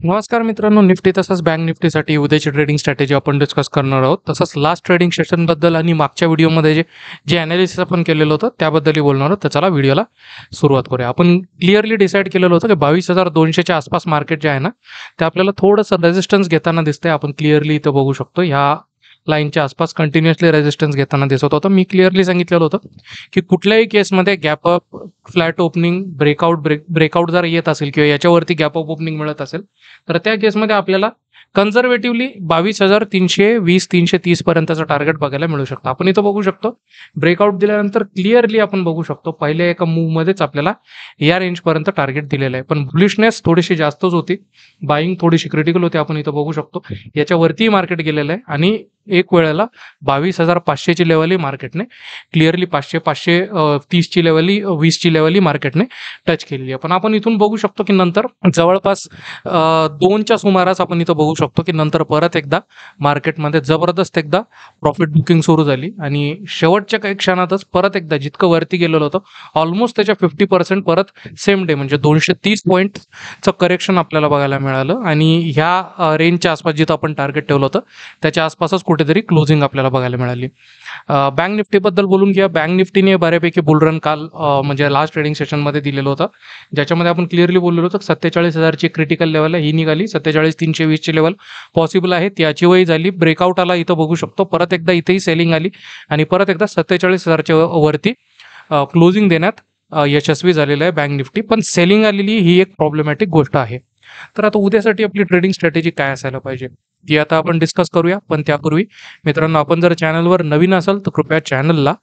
नमस्कार मित्रांनो, निफ्टी तसंच बँक निफ्टीसाठी उद्याची ट्रेडिंग स्ट्रॅटेजी आपण डिस्कस करणार आहोत. तसंच लास्ट ट्रेडिंग सेशनबद्दल आणि मागच्या व्हिडिओमध्ये जे जे ॲनालिसिस आपण केलेलं होतं त्याबद्दलही बोलणार आहोत. तर चला व्हिडिओला सुरुवात करूया. आपण क्लिअरली डिसाईड केलेलं होतं की 22,200च्या आसपास मार्केट जे आहे ना, ते आपल्याला थोडंसं रेजिस्टन्स घेताना दिसतंय. आपण क्लिअरली इथं बघू शकतो. ह्या लाईनच्या आसपास कंटिन्युअसली रेजिस्टन्स घेताना दिसत होतं. मी क्लिअरली सांगितलेलं होतं की कुठल्याही केसमध्ये gap up, flat opening, breakout जर येत असेल किंवा याच्यावरती गॅप अप ओपनिंग मिळत असेल तर त्या केसमध्ये आपल्याला कन्झर्वेटिव्हली 22,320-330 पर्यंतचं टार्गेट बघायला मिळू शकतं. आपण इथं बघू शकतो ब्रेकआउट दिल्यानंतर क्लिअरली आपण बघू शकतो पहिल्या एका मूव्हमध्येच आपल्याला या रेंजपर्यंत टार्गेट दिलेलं आहे. पण बुलिशनेस थोडीशी जास्तच होती, बाईंग थोडीशी क्रिटिकल होती. आपण इथं बघू शकतो याच्यावरती मार्केट गेलेलं आहे आणि एक वेळेला 22,500ची लेवलही मार्केटने क्लिअरली 530ची लेवलही 20ची लेवलही मार्केटने टच केलेली आहे. पण आपण इथून बघू शकतो की नंतर जवळपास 2च्या सुमारास आपण इथं बघू शकतो की नंतर परत एकदा मार्केटमध्ये जबरदस्त एकदा प्रॉफिट बुकिंग सुरू झाली आणि शेवटच्या काही क्षणातच परत एकदा जितकं वरती गेलेलं होतं ऑलमोस्ट त्याच्या 50% परत सेम डे म्हणजे 230 पॉईंटचं करेक्शन आपल्याला बघायला मिळालं आणि ह्या रेंजच्या आसपास जिथं आपण टार्गेट ठेवलं होतं त्याच्या आसपासच कुठेतरी क्लोजिंग आपल्याला बघायला मिळाली. बँक निफ्टीबद्दल बोलून घ्या. बँक निफ्टीने बऱ्यापैकी बुलरन काल म्हणजे लास्ट ट्रेडिंग सेशनमध्ये दिलेलं होतं, ज्याच्यामध्ये आपण क्लिअरली बोललेलो होतो 47,000ची क्रिटिकल लेवल आहे, ही निघाली. 47,320ची लेवल पॉसिबल आहे, त्याची वही झाली. ब्रेकआउट आला इथं बघू शकतो. परत एकदा इथेही सेलिंग आली आणि परत एकदा 47,000च्या वरती क्लोजिंग देण्यात यशस्वी झालेलं आहे बँक निफ्टी. पण सेलिंग आलेली ही एक प्रॉब्लेमॅटिक गोष्ट आहे. तर आता उद्यासाठी आपली ट्रेडिंग स्ट्रॅटेजी काय असायला पाहिजे ती आता आपण डिस्कस करूया. पण त्यापूर्वी मित्रांनो, आपण जर चॅनलवर नवीन असाल तर कृपया चॅनलला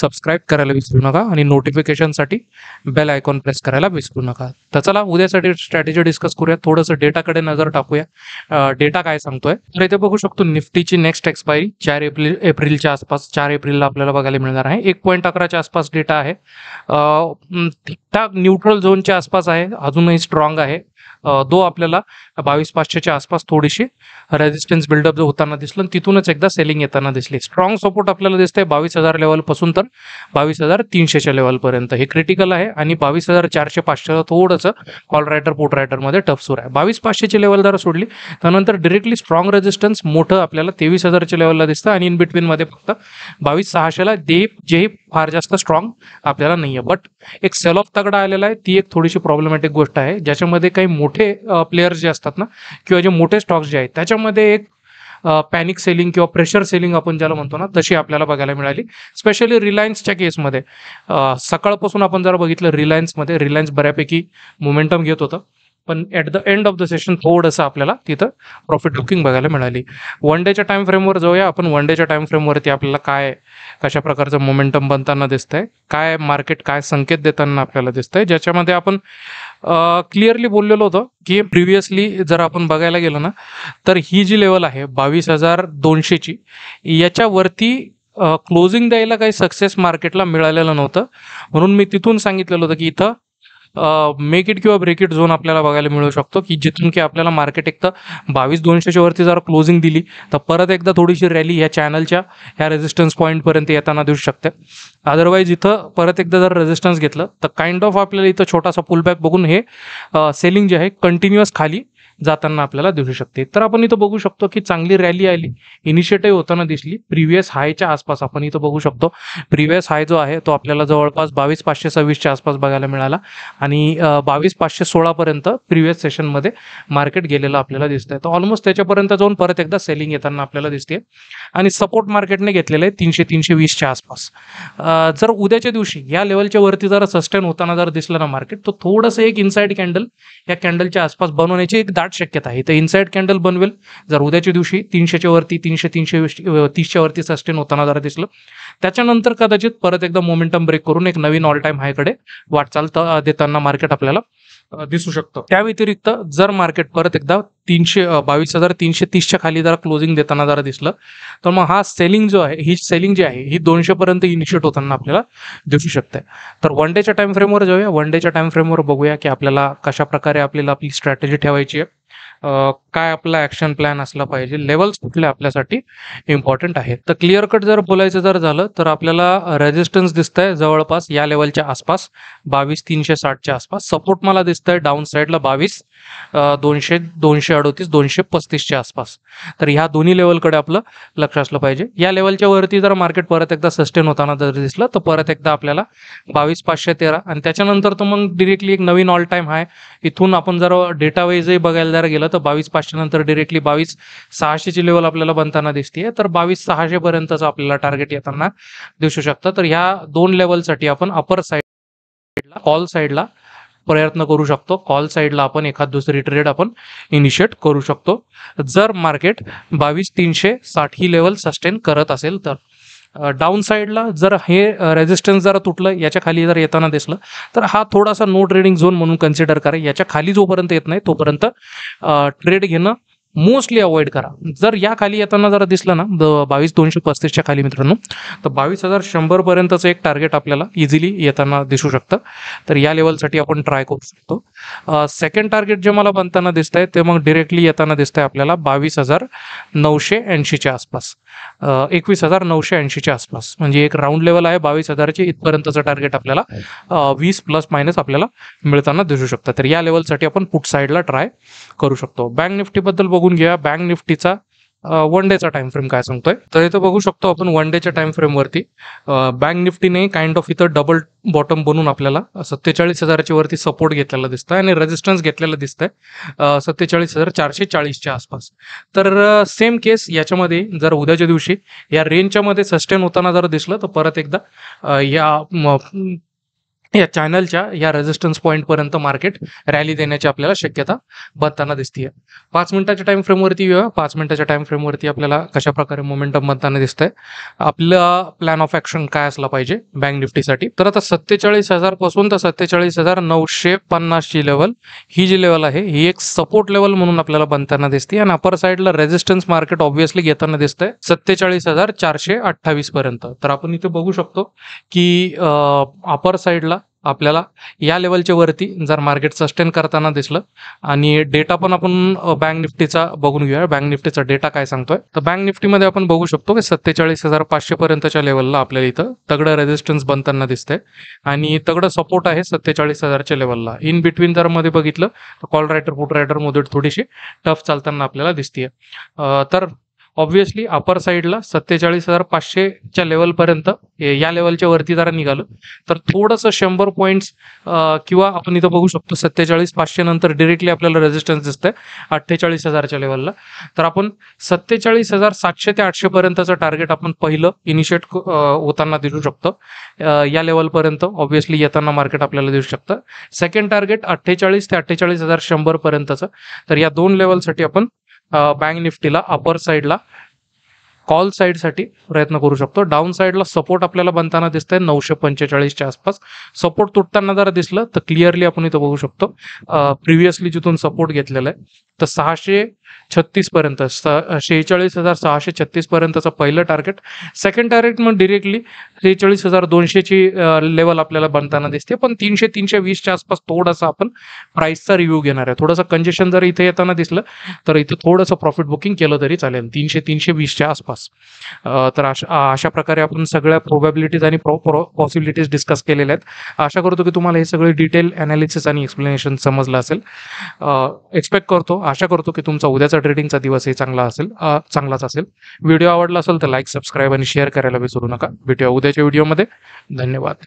सबस्क्राईब करायला विसरू नका आणि नोटिफिकेशनसाठी बेल आयकॉन प्रेस करायला विसरू नका. तर चला उद्यासाठी स्ट्रॅटेजी डिस्कस करूया. थोडंसं डेटाकडे नजर टाकूया. डेटा काय सांगतोय तर इथे बघू शकतो निफ्टीची नेक्स्ट एक्सपायरी 4 एप्रिलच्या आसपास, 4 एप्रिलला आपल्याला बघायला मिळणार आहे. 1.11च्या आसपास डेटा आहे. ठीकठाक न्यूट्रल झोनच्या आसपास आहे, अजूनही स्ट्रॉंग आहे. आपल्याला 22,500च्या आसपास थोडीशी रेजिस्टन्स बिल्डअप जो होताना दिसलं, तिथूनच एकदा सेलिंग येताना दिसली. स्ट्रॉंग सपोर्ट आपल्याला दिसतंय 22,000 लेवलपासून तर 22,300च्या लेवलपर्यंत. हे क्रिटिकल आहे आणि 22,400-500 थोडंसं कॉल रायटर पुट रायटरमध्ये टफ सुरू आहे. 22,500ची लेवल जर सोडली त्यानंतर डिरेक्टली स्ट्रॉंग रेजिस्टन्स मोठं आपल्याला 23,000च्या लेवलला दिसतं आणि इन बिटवीनमध्ये फक्त 22,600ला जे फार जास्त स्ट्रॉंग आपल्याला नाही आहे. बट एक सेल ऑफ तगडा आलेला आहे, ती एक थोडीशी प्रॉब्लेमॅटिक गोष्ट आहे, ज्याच्यामध्ये काही मोठे प्लेयर्स जे असतात ना किंवा जे मोठे स्टॉक्स जे आहेत त्याच्यामध्ये एक पॅनिक सेलिंग किंवा प्रेशर सेलिंग आपण ज्याला म्हणतो ना तशी आपल्याला बघायला मिळाली. स्पेशली रिलायन्सच्या केसमध्ये सकाळपासून आपण जर बघितलं रिलायन्स बऱ्यापैकी मोमेंटम घेत होतं, पण at the end of the session थोडंसं आपल्याला तिथं प्रॉफिट बुकिंग बघायला मिळाली. वन डेच्या टाइम फ्रेमवर जाऊया आपण. वन डेच्या टाइम फ्रेमवरती आपल्याला कशा प्रकारचं मोमेंटम बनताना दिसतंय, काय मार्केट काय संकेत देताना आपल्याला दिसतंय, ज्याच्यामध्ये आपण क्लिअरली बोललेलो होतो की प्रिव्हियसली जर आपण बघायला गेलो ना तर ही जी लेवल आहे 22,200ची, याच्यावरती क्लोजिंग द्यायला काही सक्सेस मार्केटला मिळालेलं नव्हतं. म्हणून मी तिथून सांगितलेलं होतं की इथं मेक इट किंवा ब्रेक इट झोन आपल्याला बघायला मिळू शकतो, की जिथून की आपल्याला मार्केट एक तर 22,200च्या वरती जर क्लोजिंग दिली तर परत एकदा थोडीशी रॅली ह्या चॅनलच्या ह्या रेजिस्टन्स पॉईंटपर्यंत येताना दिसू शकते. अदरवाईज इथं परत एकदा जर रेजिस्टन्स घेतलं तर काइंड ऑफ आपल्याला इथं छोटासा पुलबॅक बघून हे सेलिंग जे आहे कंटिन्युअस खाली जाताना आपल्याला दिसू शकते. तर आपण इथं बघू शकतो की चांगली रॅली आली, इनिशिएटिव्ह होताना दिसली. प्रिव्हियस हायच्या आसपास आपण इथं बघू शकतो प्रिव्हियस हाय जो आहे तो आपल्याला जवळपास 22,526च्या आसपास बघायला मिळाला आणि 22,516 पर्यंत प्रिव्हियस सेशनमध्ये मार्केट गेलेलं आपल्याला दिसतंय. तर ऑलमोस्ट त्याच्यापर्यंत जाऊन परत एकदा सेलिंग येताना आपल्याला दिसते आणि सपोर्ट मार्केटने घेतलेलं आहे 300-320च्या आसपास. जर उद्याच्या दिवशी या लेवलच्या वरती जर सस्टेन होताना जर दिसलं ना मार्केट, तर थोडंसं एक इनसाइड कॅन्डल या कॅन्डलच्या आसपास बनवण्याची एक दाट शक्यता आहे. तर इनसाइड कॅन्डल बनवेल जर उद्याच्या दिवशी 300च्या वरती 330च्या वरती सस्टेन होताना जरा दिसलं, त्याच्यानंतर कदाचित परत एकदा मोमेंटम ब्रेक करून एक नवीन ऑल टाइम हायकडे वाटचाल देताना मार्केट आपल्याला दिसू शकतं. त्या व्यतिरिक्त जर मार्केट परत एकदा 22,330च्या खाली जरा क्लोजिंग देताना जरा दिसलं तर मग ही सेलिंग जी आहे ही 200 पर्यंत इनिशिएट होताना आपल्याला दिसू शकते. तर वन डेच्या टाइम फ्रेमवर जाऊया. वन डेच्या टाइम फ्रेमवर बघूया की आपल्याला कशा प्रकारे आपली स्ट्रॅटेजी ठेवायची आहे. काय आपला ऍक्शन प्लॅन असला पाहिजे, लेवल्स कुठले आपल्यासाठी इम्पॉर्टंट आहेत. तर क्लिअर कट जर बोलायचं जर झालं तर आपल्याला रेजिस्टन्स दिसतंय जवळपास या लेवलच्या आसपास 22,360च्या आसपास. सपोर्ट मला दिसतंय डाऊन साईडला 22,200, 238, 235च्या आसपास. तर ह्या दोन्ही लेवलकडे आपलं लक्ष असलं पाहिजे. या लेवलच्या वरती जर मार्केट परत एकदा सस्टेन होताना जर दिसलं तर परत एकदा आपल्याला 22,513 आणि त्याच्यानंतर तर मग डिरेक्टली एक नवीन ऑल टाइम हाय. इथून आपण जर डेटा वाईजही बघायला जर गेलं तर 22,500 नंतर डिरेक्टली 22,600ची लेवल आपल्याला बनताना दिसते. तर 22,600 पर्यंतचं आपल्याला टार्गेट येताना दिसू शकतं. तर ह्या दोन लेवलसाठी आपण अपर साईडला, कॉल साईडला प्रयत्न करू शकतो. कॉल साईडला आपण एखाद दुसरी ट्रेड आपण इनिशिएट करू शकतो जर मार्केट 22,360 ही लेवल सस्टेन करत असेल तर. डाऊन साईडला जर हे रेजिस्टन्स जरा तुटलं, याच्या खाली जर येताना दिसलं तर हा थोडासा नो ट्रेडिंग झोन म्हणून कन्सिडर करा. याच्या खाली जोपर्यंत येत नाही तोपर्यंत ट्रेड घेणं मोस्टली अवॉइड करा. जर या खाली येताना जरा दिसलं ना 22,235च्या खाली मित्रांनो, तर 22,100 पर्यंतचं एक टार्गेट आपल्याला इझिली येताना दिसू शकतं. तर या लेवलसाठी आपण ट्राय करू शकतो. सेकंड टार्गेट जे मला बनताना दिसत आहे ते मग डिरेक्टली येताना दिसत आहे आपल्याला 22,980च्या आसपास, 21,980च्या आसपास. म्हणजे एक राऊंड लेवल आहे 22,000ची. इथपर्यंतचं टार्गेट आपल्याला 20 प्लस मायनस आपल्याला मिळताना दिसू शकतं. तर या लेवलसाठी आपण पुट साईडला ट्राय करू शकतो. बँक निफ्टीबद्दल बघून घ्या. बँक निफ्टीचा वन डेचा टाइम फ्रेम काय सांगतोय तर इथं बघू शकतो आपण वन डेच्या टाइम फ्रेम वरती बँक निफ्टीने काइंड ऑफ इथं डबल बॉटम बनून आपल्याला 47,000च्या वरती सपोर्ट घेतलेला दिसतंय आणि रेजिस्टन्स घेतलेला दिसतंय 47,440च्या आसपास. तर सेम केस याच्यामध्ये जर उद्याच्या दिवशी या रेंजच्या मध्ये सस्टेन होताना जर दिसलं तर परत एकदा या चॅनलच्या या रेजिस्टन्स पॉईंट पर्यंत मार्केट रॅली देण्याची आपल्याला शक्यता बनताना दिसतीये. 5 मिनिटाच्या टाइम फ्रेमवरती येऊया. 5 मिनिटाच्या टाइम फ्रेमवरती आपल्याला कशा प्रकारे मोमेंटम बनताना दिसतंय. आपला प्लॅन ऑफ ऍक्शन काय असला पाहिजे बँक निफ्टीसाठी. तर आता 47,000 पासून तर 47,950ची लेवल, ही जी लेवल आहे ही एक सपोर्ट लेवल म्हणून आपल्याला बनताना दिसते आणि अपर साईडला रेजिस्टन्स मार्केट ऑब्व्हियसली घेताना दिसतंय 47,428 पर्यंत. तर आपण इथे बघू शकतो की अपर साईडला आपल्याला या लेवलच्या वरती जर मार्केट सस्टेन करताना दिसलं आणि डेटा पण आपण बँक निफ्टीचा बघून घेऊया. बँक निफ्टीचा डेटा काय सांगतोय तर बँक निफ्टीमध्ये आपण बघू शकतो की 47,500 पर्यंतच्या लेवलला आपल्याला इथं तगडं रेजिस्टन्स बनताना दिसतंय आणि तगडं सपोर्ट आहे 47,000च्या लेवलला. इन बिटवीन जर मध्ये बघितलं तर कॉल रायटर पुट रायटर मध्ये थोडीशी टफ चालताना आपल्याला दिसतीये. तर ऑब्व्हियसली अपर साईडला 47,500च्या लेवलपर्यंत या लेवलच्या वरती जरा निघालं तर थोडंसं 100 पॉईंट्स किंवा आपण इथं बघू शकतो 47,500 नंतर डिरेक्टली आपल्याला रेजिस्टन्स दिसतंय 48,000च्या लेवलला. तर आपण 47,700 ते 800 पर्यंतचं टार्गेट आपण पहिलं इनिशिएट होताना दिसू शकतो. या लेवलपर्यंत ऑब्व्हियसली येताना मार्केट आपल्याला दिसू शकतं. सेकंड टार्गेट 48 ते 48,100 पर्यंतचं. तर या दोन लेवलसाठी आपण बँक निफ्टीला अपर साईडला कॉल साईडसाठी प्रयत्न करू शकतो. डाऊन साईडला सपोर्ट आपल्याला बनताना दिसतंय 945च्या आसपास. सपोर्ट तुटताना जर दिसलं तर क्लिअरली आपण इथं बघू शकतो प्रिव्हियसली जिथून सपोर्ट घेतलेला आहे तर 636 पर्यंत 46,636 पर्यंतचं पहिलं टार्गेट. सेकंड टार्गेट मग डिरेक्टली 46,200ची लेवल आपल्याला बनताना दिसते. पण 300-320च्या आसपास थोडासा आपण प्राइसचा रिव्ह्यू घेणार आहे. थोडंसं कंजेशन जर इथे येताना दिसलं तर इथं थोडंसं प्रॉफिट बुकिंग केलं तरी चालेल 300-320च्या आसपास. तर अशा प्रकारे आपण सगळ्या प्रोबॅबिलिटीज आणि पॉसिबिलिटीज डिस्कस केलेल्या आहेत. आशा करतो की तुम्हाला हे सगळे डिटेल अनालिसिस आणि एक्सप्लेनेशन समजलं असेल. आशा करतो की तुमचा उद्याचा ट्रेडिंगचा दिवस हे चांगलाच असेल. व्हिडिओ आवडला असेल तर लाईक, सबस्क्राईब आणि शेअर करायला विसरू नका. भेटूया उद्याच्या व्हिडिओमध्ये. धन्यवाद.